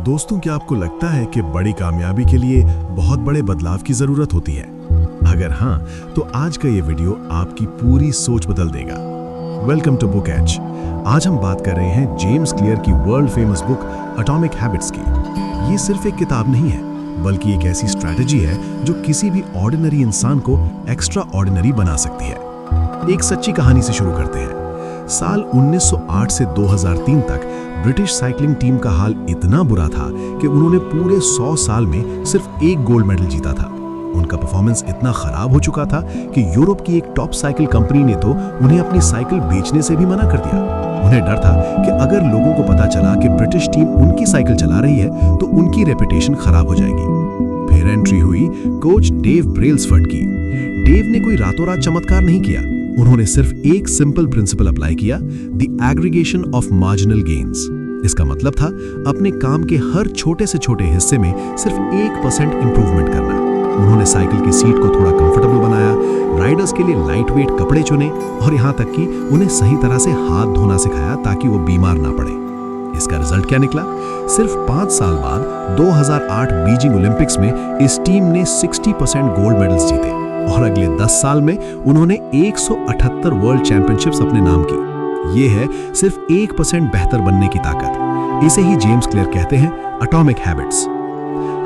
दोस्तों, क्या आपको लगता है कि बड़ी कामयाबी के लिए बहुत बड़े बदलाव की जरूरत होती है? अगर हाँ, तो आज का ये वीडियो आपकी पूरी सोच बदल देगा। Welcome to book age. आज हम बात कर रहे हैं जेम्स क्लियर की world famous book atomic habits की। ये सिर्फ एक किताब नहीं है, बल्कि एक ऐसी स्ट्रैटेजी है जो किसी भी ऑर्डिनरी इंसान को एक्स्ट्रा ऑर्डिनरी बना सकती है। एक सच्ची कहानी से शुरू करते हैं। साल 1908 से 2003 तक ब्रिटिश साइकिलिंग टीम का हाल इतना बुरा था कि उन्होंने पूरे 100 साल में सिर्फ एक गोल्ड मेडल जीता था। उनका परफॉर्मेंस इतना खराब हो चुका था कि यूरोप की एक टॉप साइकिल कंपनी ने तो उन्हें अपनी साइकिल बेचने से भी मना कर दिया। उन्हें डर था कि अगर लोगों को पता चला कि ब्रिटिश टीम उनकी साइकिल चला रही है तो उनकी रेपुटेशन खराब हो जाएगी। फिर एंट्री हुई कोच डेव ब्रेल्सफोर्ड की। डेव ने कोई रातों रात चमत्कार नहीं किया। उन्होंने सिर्फ एक सिंपल प्रिंसिपल अप्लाई किया, the aggregation of marginal gains. इसका मतलब था अपने काम के हर छोटे से छोटे हिस्से में सिर्फ 1% इंप्रूवमेंट करना। उन्होंने साइकिल की सीट को थोड़ा कंफर्टेबल बनाया, राइडर्स के लिए लाइट वेट कपड़े चुने और यहाँ तक कि उन्हें सही तरह से हाथ धोना सिखाया ताकि वो बीमार ना पड़े। इसका रिजल्ट क्या निकला? सिर्फ 5 साल बाद 2008 बीजिंग ओलंपिक्स में इस टीम ने 60% गोल्ड मेडल्स जीते और अगले 10 साल में उन्होंने 178 वर्ल्ड चैंपियनशिप्स अपने नाम की। ये है सिर्फ 1% बेहतर बनने की ताकत। इसे ही जेम्स क्लियर कहते हैं एटॉमिक हैबिट्स।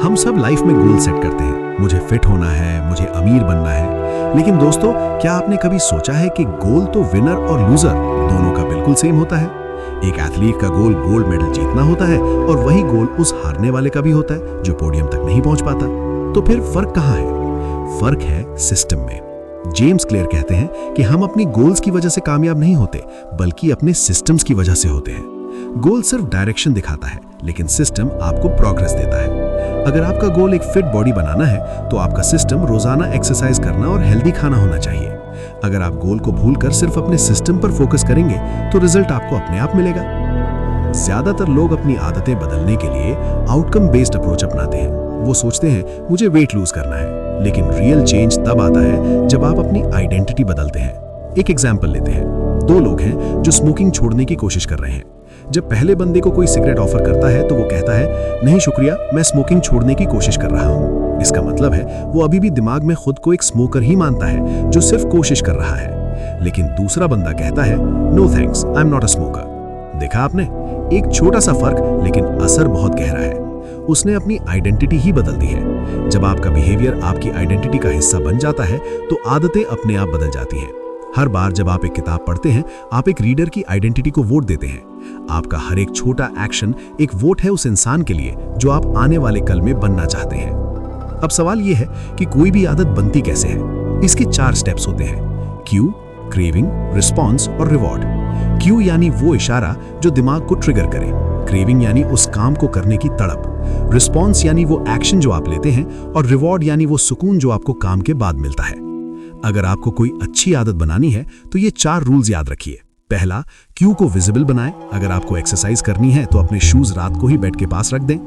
हम सब लाइफ में गोल सेट करते हैं, मुझे फिट होना है, मुझे अमीर बनना है। लेकिन दोस्तों, क्या आपने कभी सोचा है कि गोल तो विनर और लूजर दोनों का बिल्कुल सेम होता है? एक एथलीट का गोल गोल्ड मेडल जीतना होता है और वही गोल उस हारने वाले का भी होता है जो पोडियम तक नहीं पहुंच पाता। तो फिर फर्क कहाँ है? फर्क है सिस्टम में। जेम्स क्लियर कहते हैं कि हम अपनी गोल्स की वजह से कामयाब नहीं होते, बल्कि अपने सिस्टम्स की वजह से होते हैं। गोल सिर्फ डायरेक्शन दिखाता है, लेकिन सिस्टम आपको प्रोग्रेस देता है। अगर आपका गोल एक फिट बॉडी बनाना है, तो आपका सिस्टम रोजाना एक्सरसाइज करना और हेल्दी खाना होना चाहिए। अगर आप गोल को भूलकर सिर्फ अपने सिस्टम पर फोकस करेंगे, तो रिजल्ट आपको अपने आप मिलेगा। ज्यादातर लोग अपनी आदतें बदलने के लिए आउटकम बेस्ड अप्रोच अपनाते हैं। वो सोचते हैं मुझे वेट लूज करना है, लेकिन रियल चेंज तब आता है जब आप अपनी आइडेंटिटी बदलते हैं। एक एग्जाम्पल लेते हैं। 2 लोग हैं जो स्मोकिंग छोड़ने की कोशिश कर रहे हैं। जब पहले बंदे को कोई सिगरेट ऑफर करता है तो वो कहता है, नहीं शुक्रिया, मैं स्मोकिंग छोड़ने की कोशिश कर रहा हूँ। इसका मतलब है वो अभी भी दिमाग में खुद को एक स्मोकर ही मानता है जो सिर्फ कोशिश कर रहा है। लेकिन दूसरा बंदा कहता है, no thanks, I am not a smoker. देखा आपने? एक छोटा सा फर्क, लेकिन असर बहुत गहरा है। उसने अपनी आइडेंटिटी ही बदल दी है। जब आपका बिहेवियर आपकी आइडेंटिटी का हिस्सा बन जाता है, तो आदतें अपने आप बदल जाती हैं। हर बार जब आप एक किताब पढ़ते हैं, आप एक रीडर की आइडेंटिटी को वोट देते हैं। आपका हर एक छोटा एक्शन एक वोट है उस इंसान के लिए जो आप आने वाले कल में बनना चाहते हैं। अब सवाल यह है कि कोई भी आदत बनती कैसे है? इसके 4 स्टेप्स होते हैं: क्यू, क्रेविंग, रिस्पॉन्स और रिवॉर्ड। क्यू यानी वो इशारा जो दिमाग को ट्रिगर करे। क्रेविंग यानी उस काम को करने की तड़प। रिस्पॉन्स यानी वो एक्शन जो आप लेते हैं। और रिवॉर्ड यानी वो सुकून जो आपको काम के बाद मिलता है। अगर आपको कोई अच्छी आदत बनानी है तो ये 4 रूल्स याद रखिए। पहला, क्यू को विजिबल बनाएं। अगर आपको एक्सरसाइज करनी है तो अपने शूज रात को ही बेड के पास रख दें।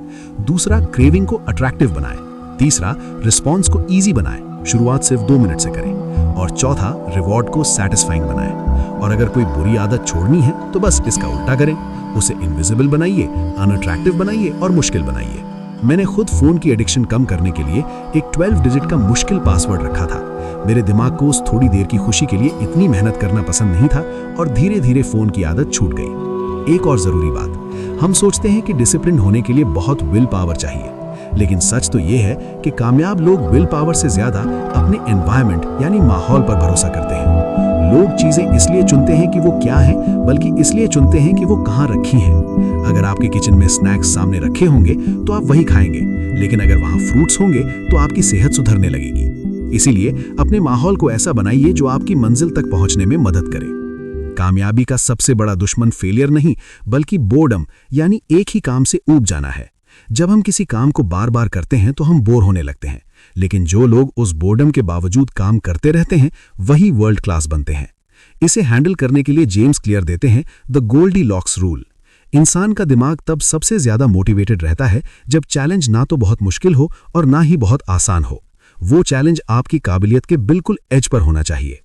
दूसरा, क्रेविंग को अट्रैक्टिव बनाएं। तीसरा, रिस्पॉन्स को इजी बनाएं। शुरुआत सिर्फ 2 मिनट से करें। और चौथा, रिवॉर्ड को सैटिस्फाइंग बनाएं। और अगर कोई बुरी आदत छोड़नी है तो बस इसका उल्टा करें। उसे इनविजिबल बनाइए, अनअट्रैक्टिव बनाइए और मुश्किल बनाइए। मैंने खुद फोन की एडिक्शन कम करने के लिए एक 12 डिजिट का मुश्किल पासवर्ड रखा था। मेरे दिमाग को उस थोड़ी देर की खुशी के लिए इतनी मेहनत करना पसंद नहीं था और धीरे धीरे फोन की आदत छूट गई। एक और जरूरी बात, हम सोचते हैं कि डिसिप्लिन होने के लिए बहुत विल पावर चाहिए, लेकिन सच तो ये है कि कामयाब लोग विल पावर से ज्यादा अपने एनवायरनमेंट यानी माहौल पर भरोसा करते हैं। लोग चीजें इसलिए चुनते हैं कि वो क्या हैं, बल्कि इसलिए चुनते हैं कि वो कहाँ रखी हैं। अगर आपके किचन में स्नैक्स सामने रखे होंगे तो आप वही खाएंगे, लेकिन अगर वहाँ फ्रूट्स होंगे तो आपकी सेहत सुधरने लगेगी। इसीलिए अपने माहौल को ऐसा बनाइए जो आपकी मंजिल तक पहुंचने में मदद करे। कामयाबी का सबसे बड़ा दुश्मन फेलियर नहीं, बल्कि बोर्डम यानी एक ही काम से ऊब जाना है। जब हम किसी काम को बार बार करते हैं तो हम बोर होने लगते हैं, लेकिन जो लोग उस बोर्डम के बावजूद काम करते रहते हैं वही वर्ल्ड क्लास बनते हैं। इसे हैंडल करने के लिए जेम्स क्लियर देते हैं द गोल्डीलॉक्स रूल। इंसान का दिमाग तब सबसे ज्यादा मोटिवेटेड रहता है जब चैलेंज ना तो बहुत मुश्किल हो और ना ही बहुत आसान हो। वो चैलेंज आपकी काबिलियत के बिल्कुल एज पर होना चाहिए।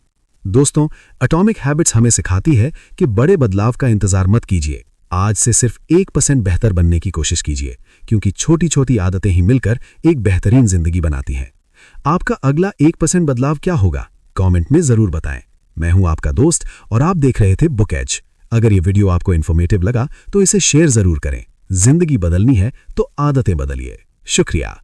दोस्तों, एटॉमिक हैबिट्स हमें सिखाती है कि बड़े बदलाव का इंतजार मत कीजिए, आज से सिर्फ 1% बेहतर बनने की कोशिश कीजिए, क्योंकि छोटी छोटी आदतें ही मिलकर एक बेहतरीन जिंदगी बनाती हैं। आपका अगला 1% बदलाव क्या होगा, कमेंट में जरूर बताएं। मैं हूं आपका दोस्त और आप देख रहे थे बुक एज। अगर ये वीडियो आपको इन्फॉर्मेटिव लगा तो इसे शेयर जरूर करें। जिंदगी बदलनी है तो आदतें बदलिए। शुक्रिया।